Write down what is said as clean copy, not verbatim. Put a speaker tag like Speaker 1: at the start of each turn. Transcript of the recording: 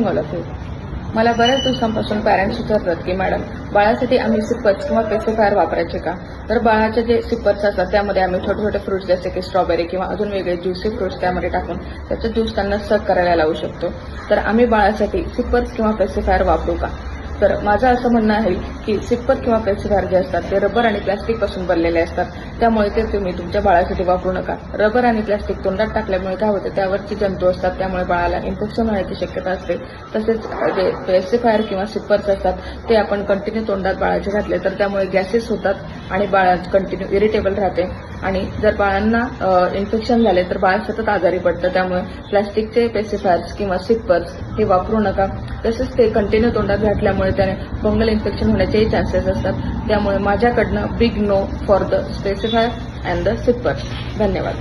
Speaker 1: All of you. मला बऱ्याच दिवसांपासून पॅरेंट्स विचारतात की मॅडम, बाळासाठी आम्ही सिपर्स किंवा पेसिफायर वापरायचे का? तर बाळाचे जे सिपर्स असतात त्यामध्ये आम्ही छोटे छोटे फ्रुट्स जसे की स्ट्रॉबेरी किंवा अजून वेगळे ज्युसी फ्रुट्स त्यामध्ये टाकून त्याचा ज्यूस त्यांना सक करायला लावू शकतो. तर आम्ही बाळासाठी सिपर्स किंवा पेसिफायर वापरू का? तर माझं असं म्हणणं आहे की सिपर किंवा पेसिफायर जे असतात ते रबर आणि प्लास्टिक पासून बनलेले असतात, त्यामुळे ते तुम्ही तुमच्या बाळासाठी वापरू नका. रबर आणि प्लास्टिक तोंडात टाकल्यामुळे काय होतं, त्यावरची जंतू असतात, त्यामुळे बाळाला इन्फेक्शन होण्याची शक्यता असते. तसेच जे पेसिफायर किंवा सिपर्स असतात ते आपण कंटिन्यू तोंडात बाळाचे घातले तर त्यामुळे गॅसेस होतात आणि बाळ कंटिन्यू इरिटेबल राहते. आणि जर बाळांना इन्फेक्शन झाले तर बाळ सतत आजारी पडतं. त्यामुळे प्लास्टिकचे पेसिफायर्स किंवा सिपर्स हे वापरू नका. तसेच ते कंटिन्यू तोंडात घातल्यामुळे त्याने फंगल इन्फेक्शन होण्याचेही चान्सेस असतात. त्यामुळे माझ्याकडनं big no for the pacifier and the sippers. धन्यवाद.